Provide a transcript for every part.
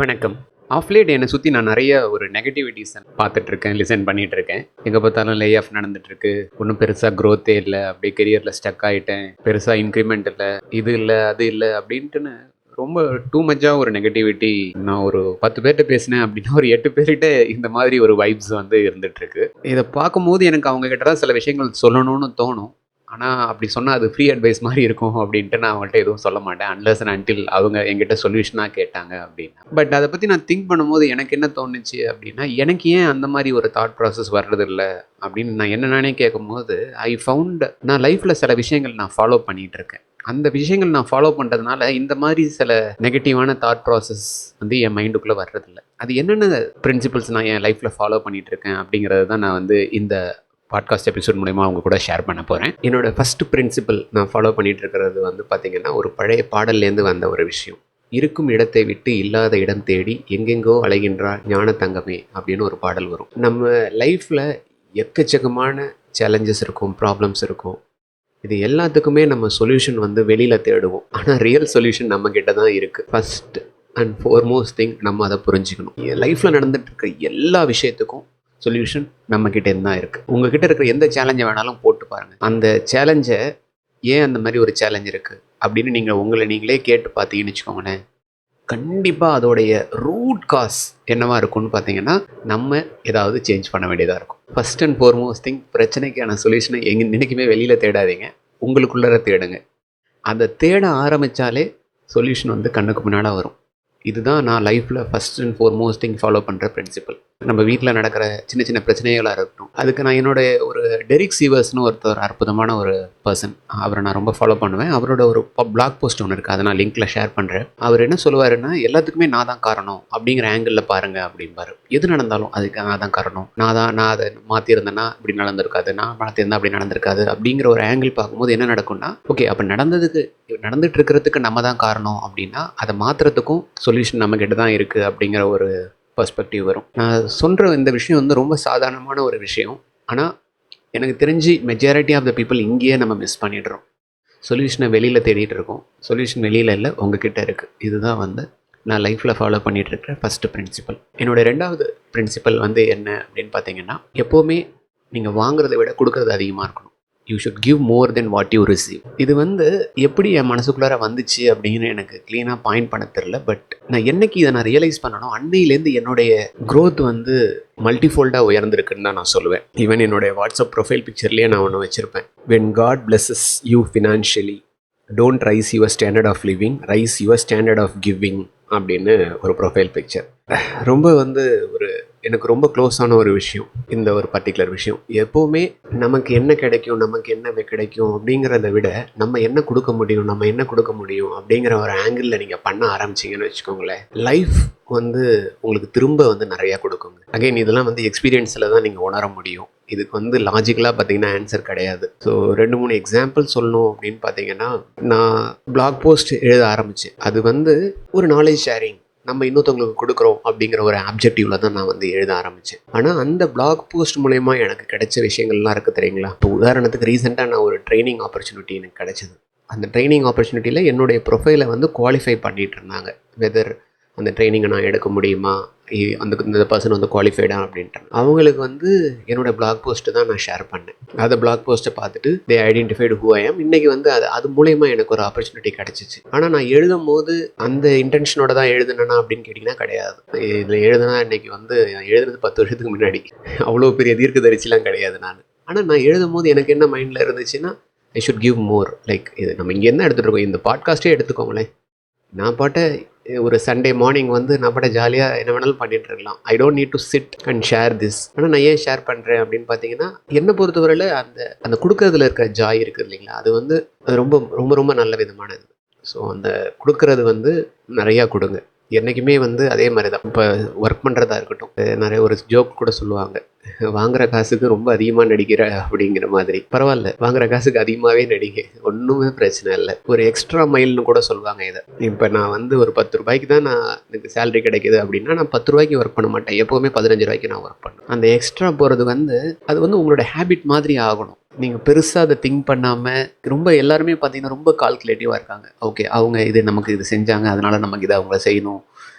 வணக்கம். Of late என்னை சுற்றி நான் நிறைய ஒரு நெகட்டிவிட்டிஸ் பார்த்துட்ருக்கேன், லிசன் பண்ணிகிட்ருக்கேன். எங்கே பார்த்தாலும் லே ஆஃப் நடந்துகிட்ருக்கு. ஒன்றும் பெருசாக க்ரோத்தே இல்லை, அப்படியே கெரியரில் ஸ்டக் ஆகிட்டேன், பெருசாக இன்க்ரிமெண்ட் இல்லை, இது இல்லை அது இல்லை அப்படின்ட்டுன்னு ரொம்ப டூ மச்சாக ஒரு நெகட்டிவிட்டி. நான் ஒரு 10 பேர்கிட்ட பேசினேன் அப்படின்னா ஒரு 8 பேர்கிட்ட இந்த மாதிரி ஒரு வைப்ஸ் வந்து இருந்துகிட்ருக்கு. இதை பார்க்கும்போது எனக்கு அவங்கக்கிட்ட தான் சில விஷயங்கள் சொல்லணும்னு தோணும். ஆனால் அப்படி சொன்னால் அது ஃப்ரீ அட்வைஸ் மாதிரி இருக்கும் அப்படின்ட்டு நான் அவங்கள்ட்ட எதுவும் சொல்ல மாட்டேன், அன்லெஸ் அண்ட் அன்டில் அவங்க என்கிட்ட சொல்யூஷனாக கேட்டாங்க அப்படின்னா. பட் அதை பற்றி நான் திங்க் பண்ணும்போது எனக்கு என்ன தோணுச்சு அப்படின்னா, எனக்கு ஏன் அந்த மாதிரி ஒரு தாட் ப்ராசஸ் வர்றதில்லை அப்படின்னு நான் என்ன நானே கேட்கும்போது ஐ ஃபவுண்ட் நான் லைஃப்பில் சில விஷயங்கள் நான் ஃபாலோ பண்ணிகிட்ருக்கேன். அந்த விஷயங்கள் நான் ஃபாலோ பண்ணுறதுனால இந்த மாதிரி சில நெகட்டிவான தாட் ப்ராசஸ் வந்து என் மைண்டுக்குள்ளே வர்றதில்லை. அது என்னென்ன பிரின்சிபல்ஸ் நான் என் லைஃப்பில் ஃபாலோ பண்ணிகிட்ருக்கேன் அப்படிங்கிறது தான் நான் வந்து இந்த பாட்காஸ்ட் எபிசோட் மூலமா அவங்க கூட ஷேர் பண்ண போகிறேன். என்னோட ஃபஸ்ட்டு பிரின்சிபல் நான் ஃபாலோ பண்ணிகிட்டு இருக்கிறது வந்து பார்த்திங்கன்னா, ஒரு பழைய பாடல்லேருந்து வந்த ஒரு விஷயம். இருக்கும் இடத்தை விட்டு இல்லாத இடம் தேடி எங்கெங்கோ அலைகின்றார் ஞான தங்கமே அப்படின்னு ஒரு பாடல் வரும். நம்ம லைஃப்பில் எக்கச்சக்கமான சேலஞ்சஸ் இருக்கும், ப்ராப்ளம்ஸ் இருக்கும். இது எல்லாத்துக்குமே நம்ம சொல்யூஷன் வந்து வெளியில் தேடுவோம். ஆனால் ரியல் சொல்யூஷன் நம்மக்கிட்ட தான் இருக்குது. ஃபஸ்ட் அண்ட் ஃபோர்மோஸ்ட் திங் நம்ம அதை புரிஞ்சுக்கணும். லைஃப்பில் நடந்துட்டு இருக்க எல்லா விஷயத்துக்கும் சொல்யூஷன் நம்மக்கிட்டே தான் இருக்குது. உங்ககிட்ட இருக்கிற எந்த சேலஞ்சை வேணாலும் போட்டு பாருங்கள். அந்த சேலஞ்சை ஏன் அந்த மாதிரி ஒரு சேலஞ்ச் இருக்குது அப்படின்னு நீங்கள் உங்களை நீங்களே கேட்டு பார்த்தீங்கன்னு வச்சுக்கோங்களேன், கண்டிப்பாக அதோடைய ரூட் காஸ் என்னவாக இருக்கும்னு பார்த்தீங்கன்னா, நம்ம ஏதாவது சேஞ்ச் பண்ண வேண்டியதாக இருக்கும். ஃபஸ்ட் அண்ட் ஃபோர்மோஸ்ட் திங், பிரச்சனைக்கான சொல்யூஷனை என்றைக்குமே வெளியில் தேடாதீங்க, உங்களுக்குள்ளே தேடுங்க. அதை தேட ஆரம்பித்தாலே சொல்யூஷன் வந்து கண்ணுக்கு முன்னால் வரும். இதுதான் நான் லைஃப்பில் first and foremost thing follow பண்ணுற பிரின்சிபல். நம்ம வீட்டில் நடக்கிற சின்ன சின்ன பிரச்சனைகளாக இருக்கட்டும், அதுக்கு நான் என்னோட ஒரு டெரிக் சீவர்ஸ்னு ஒருத்தர் அற்புதமான ஒரு பர்சன், அவரை நான் ரொம்ப ஃபாலோ பண்ணுவேன். அவரோட ஒரு பிளாக் போஸ்ட் ஒன்று இருக்குது, அதை நான் லிங்க்கில் ஷேர் பண்ணுறேன். அவர் என்ன சொல்லுவாருன்னா, எல்லாத்துக்குமே நான் தான் காரணம் அப்படிங்கிற ஆங்கிளில் பாருங்கள் அப்படிம்பாரு. எது நடந்தாலும் அதுக்கு நான் தான் காரணம், நான் அதை மாற்றிருந்தேன்னா இப்படி நடந்திருக்காது, நான் மாற்றிருந்தா அப்படி நடந்திருக்காது அப்படிங்கிற ஒரு ஆங்கிள் பார்க்கும்போது என்ன நடக்கும்னா, ஓகே அப்போ நடந்துட்டு இருக்கிறதுக்கு நம்ம தான் காரணம் அப்படின்னா அதை மாற்றுறதுக்கும் சொல்யூஷன் நம்மக்கிட்ட தான் இருக்குது அப்படிங்கிற ஒரு பர்ஸ்பெக்டிவ் வரும். நான் சொல்கிற இந்த விஷயம் வந்து ரொம்ப சாதாரணமான ஒரு விஷயம். ஆனால் எனக்கு தெரிஞ்சு மெஜாரிட்டி ஆஃப் த பீப்புள் இங்கேயே நம்ம மிஸ் பண்ணிடுறோம். சொல்யூஷனை வெளியில் தேடிட்டு இருக்கோம். சொல்யூஷன் வெளியில் இல்லை, உங்ககிட்ட இருக்குது. இதுதான் வந்து நான் லைஃப்பில் ஃபாலோ பண்ணிகிட்ருக்கிற ஃபஸ்ட்டு பிரின்சிபல். என்னோடய 2வது பிரின்சிபல் வந்து என்ன அப்படின்னு பார்த்தீங்கன்னா, எப்போவுமே நீங்கள் வாங்குறதை விட கொடுக்குறது அதிகமாக இருக்கணும். You should give more then what you receive. இது வந்து எப்படி என் மனசுக்குள்ளார வந்துச்சு அப்படின்னு எனக்கு க்ளீனாக பாயிண்ட் பண்ண தெரில. பட் நான் என்னைக்கு இதை நான் ரியலைஸ் பண்ணணும், அன்னையிலேருந்து என்னுடைய க்ரோத் வந்து மல்டிஃபோல்டாக உயர்ந்திருக்குன்னு தான் நான் சொல்லுவேன். ஈவன் என்னுடைய வாட்ஸ்அப் ப்ரொஃபைல் பிக்சர்லேயே நான் ஒன்று வச்சுருப்பேன், when God blesses you financially don't raise your standard of living, raise your standard of giving அப்படின்னு ஒரு ப்ரொஃபைல் பிக்சர். ரொம்ப வந்து எனக்கு ரொம்ப க்ளோஸான ஒரு விஷயம் இந்த ஒரு பர்டிகுலர் விஷயம். எப்போவுமே நமக்கு என்ன கிடைக்கும், நமக்கு என்ன கிடைக்கும் அப்படிங்கிறத விட நம்ம என்ன கொடுக்க முடியும் அப்படிங்கிற ஒரு ஆங்கிளில் நீங்கள் பண்ண ஆரம்பிச்சிங்கன்னு வச்சுக்கோங்களேன், லைஃப் வந்து உங்களுக்கு திரும்ப வந்து நிறையா கொடுக்குங்க. அகைன் இதெல்லாம் வந்து எக்ஸ்பீரியன்ஸில் தான் நீங்கள் உணர முடியும். இதுக்கு வந்து லாஜிக்கலாக பார்த்தீங்கன்னா ஆன்சர் கிடையாது. ஸோ 2-3 எக்ஸாம்பிள் சொல்லணும் அப்படின்னு பார்த்தீங்கன்னா, நான் பிளாக் போஸ்ட் எழுத ஆரம்பித்தேன். அது வந்து ஒரு நாலேஜ் ஷேரிங், நம்ம இன்னொருத்தவங்களுக்கு கொடுக்குறோம் அப்படிங்கிற ஒரு ஆப்ஜெக்டிவில் தான் நான் வந்து எழுத ஆரம்பித்தேன். ஆனால் அந்த பிளாக் போஸ்ட் மூலயமா எனக்கு கிடைச்ச விஷயங்கள்லாம் இருக்குது தெரியுங்களா. இப்போ உதாரணத்துக்கு ரீசெண்டாக நான் ஒரு ட்ரைனிங் ஆப்பர்ச்சுனிட்டி எனக்கு கிடைச்சிது. அந்த ட்ரைனிங் ஆப்பர்ச்சுனிட்டியில் என்னுடைய ப்ரொஃபைலை வந்து குவாலிஃபை பண்ணிகிட்டு இருந்தாங்க, வெதர் அந்த ட்ரைனிங்கை நான் எடுக்க முடியுமா, இந்த பர்சன் வந்து குவாலிஃபைடா அப்படின்ட்டு. அவங்களுக்கு வந்து என்னோடய பிளாக் போஸ்ட்டு தான் நான் ஷேர் பண்ணேன். அந்த பிளாக் போஸ்ட்டை பார்த்துட்டு தே ஐடென்டிஃபைடு ஹூ ஐ ஆம். இன்றைக்கி வந்து அது மூலயமா எனக்கு ஒரு ஆப்பர்ச்சுனிட்டி கிடச்சிச்சு. ஆனால் நான் எழுதும் போது அந்த இன்டென்ஷனோட தான் எழுதுனேன்னா அப்படின்னு கேட்டிங்கன்னா கிடையாது. இதில் எழுதுனா இன்றைக்கி வந்து எழுதுனது 10 வருஷத்துக்கு முன்னாடி, அவ்வளோ பெரிய தீர்க்கதரிசிலாம் கிடையாது நான். ஆனால் நான் எழுதும் போது எனக்கு என்ன மைண்டில் இருந்துச்சுன்னா, I should give more. Like இது நம்ம இங்கே என்ன எடுத்துகிட்டு இருக்கோம், இந்த பாட்காஸ்ட்டே எடுத்துக்கோங்களேன். நான் பாட்ட ஒரு சண்டே மார்னிங் வந்து நான் பாட்ட ஜாலியாக என்ன வேணாலும் பண்ணிகிட்டு இருக்கலாம். I don't need to sit and share this. ஆனால் நான் ஏன் ஷேர் பண்ணுறேன் அப்படின்னு பார்த்தீங்கன்னா, என்னை பொறுத்தவரையில் அந்த கொடுக்கறதுல இருக்க ஜாய் இருக்குது இல்லைங்களா, அது வந்து ரொம்ப ரொம்ப ரொம்ப நல்ல விதமானது. ஸோ அந்த கொடுக்கறது வந்து நிறையா கொடுங்க. என்றைக்குமே வந்து அதே மாதிரி தான். இப்போ ஒர்க் பண்ணுறதா இருக்கட்டும், நிறைய ஒரு ஜோக் கூட சொல்லுவாங்க, வாங்குகிற காசுக்கு ரொம்ப அதிகமாக நடிக்கிற அப்படிங்கிற மாதிரி. பரவாயில்ல, வாங்குகிற காசுக்கு அதிகமாகவே நடிங்க, ஒன்றுமே பிரச்சனை இல்லை. ஒரு எக்ஸ்ட்ரா மைல்னு கூட சொல்லுவாங்க இதை. இப்போ நான் வந்து ஒரு 10 ரூபாய்க்கு தான் எனக்கு சேலரி கிடைக்கிது அப்படின்னா நான் 10 ரூபாய்க்கு ஒர்க் பண்ண மாட்டேன், எப்போவுமே 15 ரூபாய்க்கு நான் ஒர்க் பண்ணுவேன். அந்த எக்ஸ்ட்ரா போகிறது வந்து அது வந்து உங்களோட ஹேபிட் மாதிரி ஆகணும். நீங்கள் பெருசாக அதை திங்க் பண்ணாமல், ரொம்ப எல்லாருமே பார்த்தீங்கன்னா ரொம்ப கால்குலேட்டிவாக இருக்காங்க. ஓகே அவங்க நமக்கு இது செஞ்சாங்க, அதனால் நமக்கு இதை அவங்கள செய்யணும்,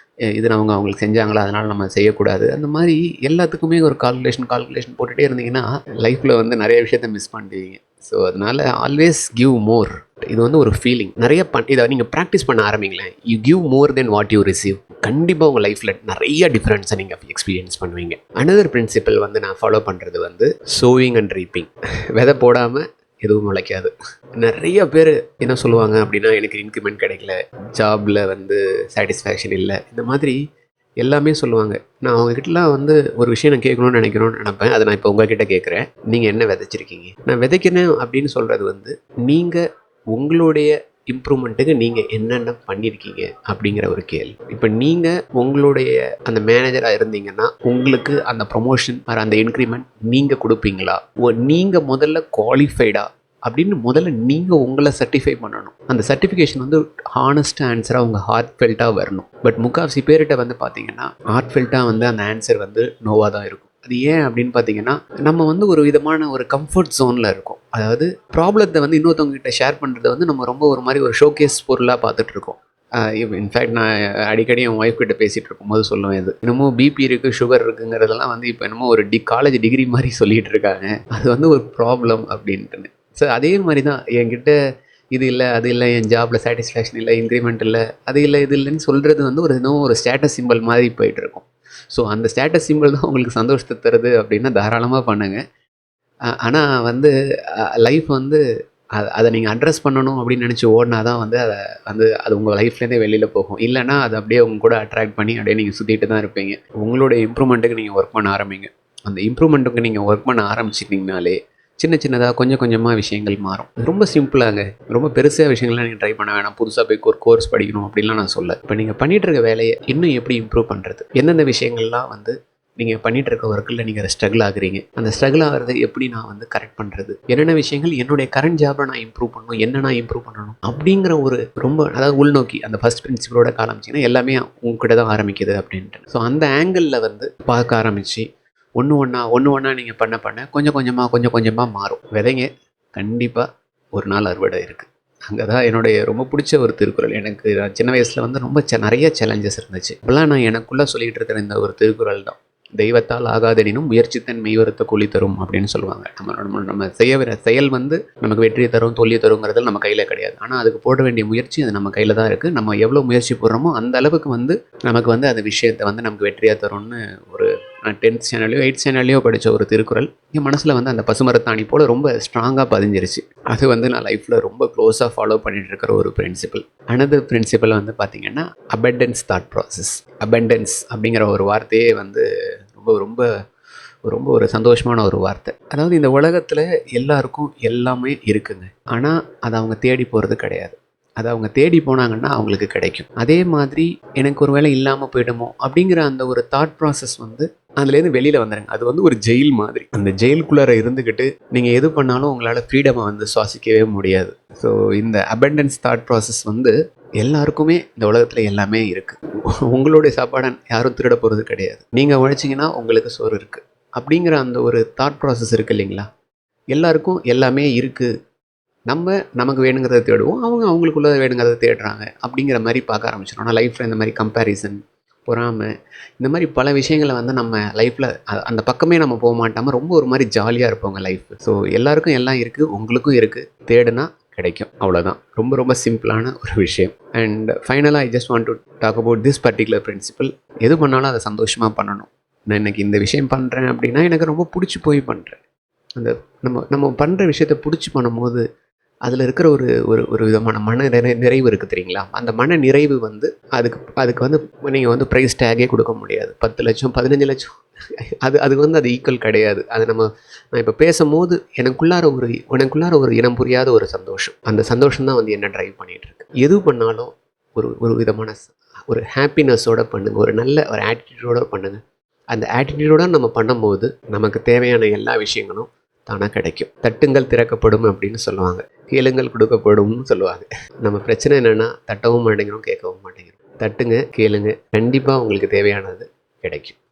இது அவங்க அவங்களுக்கு செஞ்சாங்களா அதனால் நம்ம செய்யக்கூடாது. அந்த மாதிரி எல்லாத்துக்குமே ஒரு கால்குலேஷன் போட்டுகிட்டே இருந்தீங்கன்னா லைஃப்பில் வந்து நிறைய விஷயத்த மிஸ் பண்ணிடுவீங்க. ஸோ அதனால் ஆல்வேஸ் கிவ் மோர். இது வந்து ஒரு ஃபீலிங். நிறைய இதை நீங்கள் ப்ராக்டிஸ் பண்ண ஆரம்பிங்களேன். You give more then what you receive. கண்டிப்பாக உங்கள் லைஃப்பில் நிறைய டிஃப்ரென்ஸை நீங்கள் எக்ஸ்பீரியன்ஸ் பண்ணுவீங்க. அனதர் பிரின்சிபல் வந்து நான் ஃபாலோ பண்ணுறது வந்து சோவிங் அண்ட் ரீப்பிங். விதை போடாமல் எதுவும் முளைக்காது. நிறைய பேர் என்ன சொல்லுவாங்க அப்படின்னா, எனக்கு இன்க்ரிமெண்ட் கிடைக்கல, ஜாபில் வந்து சாட்டிஸ்ஃபேக்ஷன் இல்லை, இந்த மாதிரி எல்லாமே சொல்லுவாங்க. நான் அவங்ககிட்டலாம் வந்து ஒரு விஷயம் நான் கேட்கணும்னு நினைப்பேன். அதை நான் இப்போ உங்ககிட்ட கேட்குறேன். நீங்கள் என்ன விதைச்சிருக்கீங்க? நான் விதைக்கிறேன் அப்படின்னு சொல்கிறது வந்து நீங்கள் உங்களுடைய இம்ப்ரூவ்மெண்ட்டுக்கு நீங்கள் என்னென்ன பண்ணியிருக்கீங்க அப்படிங்கிற ஒரு கேள்வி. இப்போ நீங்கள் உங்களுடைய அந்த மேனேஜராக இருந்தீங்கன்னா உங்களுக்கு அந்த ப்ரொமோஷன் அந்த இன்க்ரிமெண்ட் நீங்கள் கொடுப்பீங்களா? நீங்கள் முதல்ல குவாலிஃபைடா அப்படின்னு முதல்ல நீங்கள் உங்களை சர்டிஃபை பண்ணணும். அந்த சர்டிஃபிகேஷன் வந்து ஹானஸ்ட் ஆன்சராக உங்கள் ஹார்ட் ஃபெல்ட்டாக வரணும். பட் முக்கால்வாசி பேர்கிட்ட வந்து பார்த்தீங்கன்னா ஹார்ட் ஃபெல்ட்டாக வந்து அந்த ஆன்சர் வந்து நோவாக தான் இருக்கும். அது ஏன் அப்படின்னு பார்த்தீங்கன்னா, நம்ம வந்து ஒரு விதமான ஒரு கம்ஃபர்ட் ஜோனில் இருக்கும். அதாவது ப்ராப்ளத்தை வந்து இன்னொருத்தவங்ககிட்ட ஷேர் பண்ணுறத வந்து நம்ம ரொம்ப ஒரு மாதிரி ஒரு ஷோகேஸ் பொருளாக பார்த்துட்ருக்கோம். இன்ஃபேக்ட் நான் அடிக்கடி என் ஒய்ஃப் கிட்ட பேசிகிட்டு இருக்கும்போது சொல்லுவேன், இது என்னமோ பிபி இருக்குது, சுகர் இருக்குங்கிறதெல்லாம் வந்து இப்போ என்னமோ ஒரு காலேஜ் டிகிரி மாதிரி சொல்லிகிட்டு இருக்காங்க. அது வந்து ஒரு ப்ராப்ளம் அப்படின்ட்டுன்னு. ஸோ அதே மாதிரி தான் என்கிட்ட இது இல்லை, அது இல்லை, என் ஜாபில் சாட்டிஸ்ஃபேக்ஷன் இல்லை, இன்க்ரிமெண்ட் இல்லை, அது இல்லை, இது இல்லைன்னு சொல்கிறது வந்து ஒரு இன்னும் ஒரு ஸ்டேட்டஸ் சிம்பிள் மாதிரி போயிட்டுருக்கும். ஸோ அந்த ஸ்டேட்டஸ் சிம்பிள் தான் உங்களுக்கு சந்தோஷத்தை தருது அப்படின்னா தாராளமாக பண்ணுங்கள். ஆனால் வந்து லைஃப் வந்து அதை நீங்கள் அட்ரஸ் பண்ணணும் அப்படின்னு நினச்சி ஓடினா தான் வந்து அது உங்கள் லைஃப்லேருந்தே வெளியில் போகும். இல்லைனா அது அப்படியே உங்க கூட அட்ராக்ட் பண்ணி அப்படியே நீங்கள் சுற்றிட்டு தான் இருப்பீங்க. உங்களுடைய இம்ப்ரூவ்மெண்ட்டுக்கு நீங்கள் ஒர்க் பண்ண ஆரம்பிங்க. அந்த இம்ப்ரூவ்மெண்ட்டுக்கு நீங்கள் ஒர்க் பண்ண ஆரம்பிச்சிட்டிங்கனாலே சின்னதாக கொஞ்சம் கொஞ்சமாக விஷயங்கள் மாறும். ரொம்ப சிம்பிளாங்க. ரொம்ப பெருசாக விஷயங்கள்லாம் நீங்கள் ட்ரை பண்ண வேணாம். புதுசாக போய் ஒரு கோர்ஸ் படிக்கணும் அப்படின்லாம் நான் சொல்ல. இப்போ நீங்கள் பண்ணிகிட்டு இருக்க வேலையை இன்னும் எப்படி இம்ப்ரூவ் பண்ணுறது, எந்தெந்த விஷயங்கள்லாம் வந்து நீங்கள் பண்ணிகிட்டு இருக்க ஒர்க்கில் நீங்கள் ஸ்ட்ரகிள் ஆகுறீங்க, அந்த ஸ்ட்ரகிள் ஆகிறத எப்படி நான் வந்து கரெக்ட் பண்ணுறது, என்னென்ன விஷயங்கள் என்னுடைய கரண்ட் ஜாபை நான் இம்ப்ரூவ் பண்ணணும், என்ன நான் இம்ப்ரூவ் பண்ணணும் அப்படிங்கிற ஒரு ரொம்ப அதாவது உள்நோக்கி அந்த ஃபஸ்ட் பிரின்சிபலோட ஆரம்பிச்சிங்கன்னா எல்லாமே உங்ககிட்ட தான் ஆரம்பிக்குது அப்படின்ட்டு. ஸோ அந்த ஆங்கிளில் வந்து பார்க்க ஆரம்பித்து ஒன்று ஒன்றா நீங்கள் பண்ண கொஞ்சம் கொஞ்சமாக மாறும். விதைங்க, கண்டிப்பாக ஒரு நாள் அறுவடை இருக்குது. அங்கே தான் என்னுடைய ரொம்ப பிடிச்ச ஒரு திருக்குறள். எனக்கு சின்ன வயசில் வந்து ரொம்ப நிறைய சேலஞ்சஸ் இருந்துச்சு. இப்போலாம் நான் எனக்குள்ளே சொல்லிகிட்டு இருக்கிற இந்த ஒரு திருக்குறள் தான். தெய்வத்தால் ஆகாதெனினும் முயற்சித்தன் மெய்வருத்த கூலி தரும் அப்படின்னு சொல்லுவாங்க. நம்ம செய்ய செயல் வந்து நமக்கு வெற்றியை தரும், தோல்வியை தருங்கிறதுல நம்ம கையில் கிடையாது. ஆனால் அதுக்கு போட வேண்டிய முயற்சி அது நம்ம கையில் தான் இருக்குது. நம்ம எவ்வளோ முயற்சி போடுறோமோ அந்த அளவுக்கு வந்து நமக்கு வந்து அந்த விஷயத்தை வந்து நமக்கு வெற்றியாக தரும்னு ஒரு 10th ஸ்டாண்டர்ட்லையோ 8th ஸ்டாண்டர்ட்லையோ படித்த ஒரு திருக்குறள் என் மனசில் வந்து அந்த பசுமரத்தாணி போல் ரொம்ப ஸ்ட்ராங்காக பதிஞ்சிருச்சு. அது வந்து நான் லைஃப்பில் ரொம்ப க்ளோஸாக ஃபாலோ பண்ணிகிட்டு இருக்கிற ஒரு பிரின்சிபல். அனதர் பிரின்சிபல் வந்து பார்த்திங்கன்னா அபண்டன்ஸ் தாட் ப்ராசஸ். அபண்டன்ஸ் அப்படிங்கிற ஒரு வார்த்தையே வந்து ரொம்ப ரொம்ப ரொம்ப ஒரு சந்தோஷமான ஒரு வார்த்தை. அதாவது இந்த உலகத்தில் எல்லாருக்கும் எல்லாமே இருக்குங்க. ஆனால் அதை அவங்க தேடி போகிறது கிடையாது. அதை அவங்க தேடி போனாங்கன்னா அவங்களுக்கு கிடைக்கும். அதே மாதிரி எனக்கு ஒரு வேளை இல்லாமல் போயிடுமோ அப்படிங்கிற அந்த ஒரு தாட் ப்ராசஸ் வந்து அதுலேருந்து வெளியில் வந்துடுங்க. அது வந்து ஒரு ஜெயில் மாதிரி. அந்த ஜெயிலுக்குள்ளார இருந்துக்கிட்டு நீங்கள் எது பண்ணாலும் உங்களால் ஃப்ரீடமை வந்து சுவாசிக்கவே முடியாது. ஸோ இந்த அபண்டன்ஸ் தாட் ப்ராசஸ் வந்து எல்லாருக்குமே இந்த உலகத்தில் எல்லாமே இருக்குது. உங்களுடைய சாப்பாடை யாரும் திருட போகிறது கிடையாது. நீங்கள் உழைச்சிங்கன்னா உங்களுக்கு சோறு இருக்குது அப்படிங்கிற அந்த ஒரு தாட் ப்ராசஸ் இருக்குது இல்லைங்களா? எல்லாருக்கும் எல்லாமே இருக்குது. நமக்கு வேணுங்கிறத தேடுவோம், அவங்க அவங்களுக்குள்ள வேணுங்கிறத தேடுறாங்க அப்படிங்கிற மாதிரி பார்க்க ஆரம்பிச்சிடும். ஆனால் லைஃப்பில் இந்த மாதிரி கம்பேரிசன், பொறாமை, இந்த மாதிரி பல விஷயங்களை வந்து நம்ம லைஃப்பில் அந்த பக்கமே நம்ம போக மாட்டாமல் ரொம்ப ஒரு மாதிரி ஜாலியாக இருப்போங்க லைஃப். ஸோ எல்லாருக்கும் எல்லாம் இருக்குது, உங்களுக்கும் இருக்குது. தேடுனா கிடைக்கும், அவ்வளோதான். ரொம்ப ரொம்ப சிம்பிளான ஒரு விஷயம். அண்ட் ஃபைனலாக I just want to talk about this particular principle. எது பண்ணாலும் அதை சந்தோஷமாக பண்ணணும். நான் இன்றைக்கி இந்த விஷயம் பண்ணுறேன் அப்படின்னா எனக்கு ரொம்ப பிடிச்சி போய் பண்ணுறேன். அந்த நம்ம பண்ணுற விஷயத்தை பிடிச்சி பண்ணும்போது அதில் இருக்கிற ஒரு ஒரு ஒரு விதமான நிறைவு இருக்குது தெரியுங்களா? அந்த மன நிறைவு வந்து அதுக்கு வந்து நீங்கள் வந்து ப்ரைஸ் டேகே கொடுக்க முடியாது. 10 லட்சம் 15 லட்சம் அது வந்து அது ஈக்குவல் கிடையாது. அது நான் இப்போ பேசும்போது எனக்குள்ளார ஒரு இனம் புரியாத ஒரு சந்தோஷம். அந்த சந்தோஷம் தான் வந்து என்ன ட்ரைவ் பண்ணிகிட்ருக்கு. எது பண்ணாலும் ஒரு விதமான ஒரு ஹாப்பினஸோடு பண்ணுங்கள். ஒரு நல்ல ஒரு ஆட்டிடியூடோடு பண்ணுங்கள். அந்த ஆட்டிடியூடோடு நம்ம பண்ணும்போது நமக்கு தேவையான எல்லா விஷயங்களும் தானாக கிடைக்கும். தட்டுங்கள் திறக்கப்படும் அப்படின்னு சொல்லுவாங்க, கேளுங்கள் கொடுக்கப்படும்னு சொல்லுவாங்க. நம்ம பிரச்சனை என்னென்னா தட்டவும் மாட்டேங்கிறோம், கேட்கவும் மாட்டேங்கிறோம். தட்டுங்க, கேளுங்க, கண்டிப்பாக உங்களுக்கு தேவையானது கிடைக்கும்.